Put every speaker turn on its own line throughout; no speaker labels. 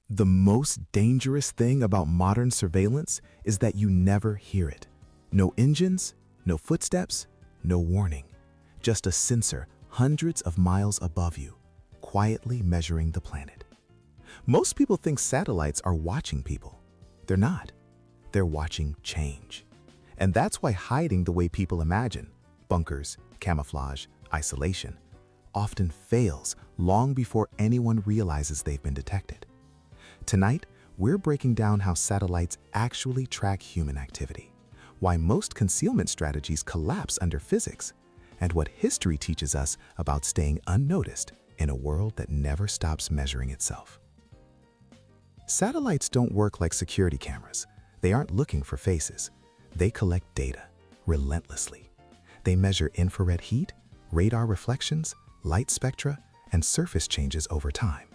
The most dangerous thing about modern surveillance is that you never hear it. No engines, no footsteps, no warning. Just a sensor hundreds of miles above you, quietly measuring the planet. Most people think satellites are watching people. They're not. They're watching change. And that's why hiding the way people imagine, bunkers, camouflage, isolation, often fails long before anyone realizes they've been detected. Tonight, we're breaking down how satellites actually track human activity, why most concealment strategies collapse under physics, and what history teaches us about staying unnoticed in a world that never stops measuring itself. Satellites don't work like security cameras. They aren't looking for faces. They collect data relentlessly. They measure infrared heat, radar reflections, light spectra, and surface changes over time.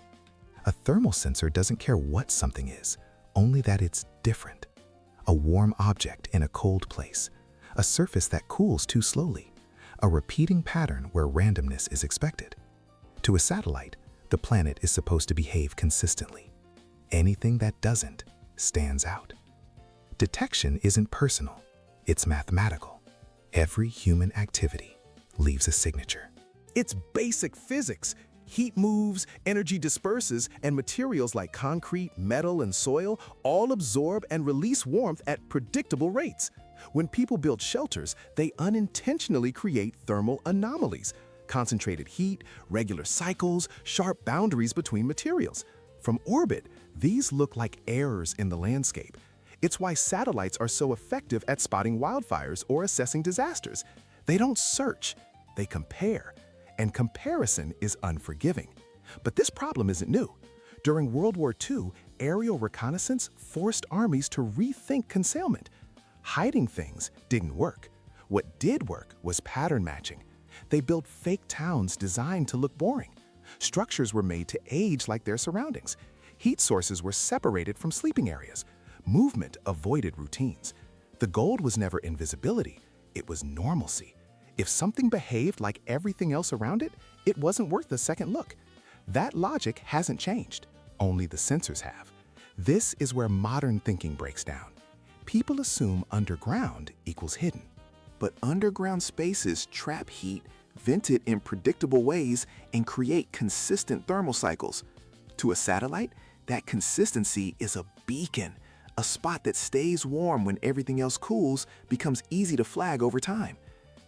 A thermal sensor doesn't care what something is, only that it's different. A warm object in a cold place, a surface that cools too slowly, a repeating pattern where randomness is expected. To a satellite, the planet is supposed to behave consistently. Anything that doesn't stands out. Detection isn't personal, it's mathematical. Every human activity leaves a signature.
It's basic physics. Heat moves, energy disperses, and materials like concrete, metal, and soil all absorb and release warmth at predictable rates. When people build shelters, they unintentionally create thermal anomalies, concentrated heat, regular cycles, sharp boundaries between materials. From orbit, these look like errors in the landscape. It's why satellites are so effective at spotting wildfires or assessing disasters. They don't search, they compare. And comparison is unforgiving. But this problem isn't new. During World War II, aerial reconnaissance forced armies to rethink concealment. Hiding things didn't work. What did work was pattern matching. They built fake towns designed to look boring. Structures were made to age like their surroundings. Heat sources were separated from sleeping areas. Movement avoided routines. The goal was never invisibility, it was normalcy. If something behaved like everything else around it, it wasn't worth a second look. That logic hasn't changed, only the sensors have. This is where modern thinking breaks down. People assume underground equals hidden.
But underground spaces trap heat, vent it in predictable ways, and create consistent thermal cycles. To a satellite, that consistency is a beacon. A spot that stays warm when everything else cools becomes easy to flag over time.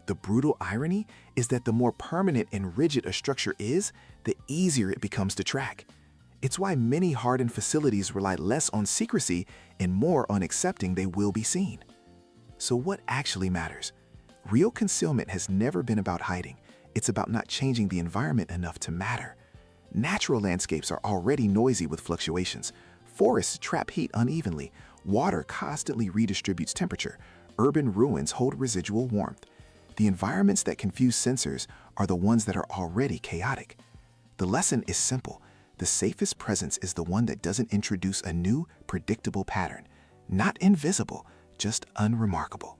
The brutal irony is that the more permanent and rigid a structure is, the easier it becomes to track. It's why many hardened facilities rely less on secrecy and more on accepting they will be seen. So what actually matters? Real concealment has never been about hiding. It's about not changing the environment enough to matter. Natural landscapes are already noisy with fluctuations. Forests trap heat unevenly. Water constantly redistributes temperature. Urban ruins hold residual warmth. The environments that confuse sensors are the ones that are already chaotic. The lesson is simple. The safest presence is the one that doesn't introduce a new, predictable pattern. Not invisible, just unremarkable.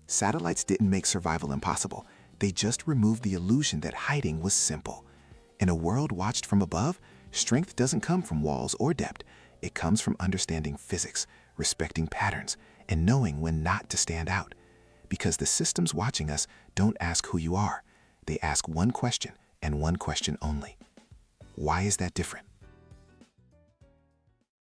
Satellites didn't make survival impossible. They just removed the illusion that hiding was simple. In a world watched from above, strength doesn't come from walls or depth. It comes from understanding physics, respecting patterns, and knowing when not to stand out. Because the systems watching us don't ask who you are. They ask one question and one question only. Why is that different?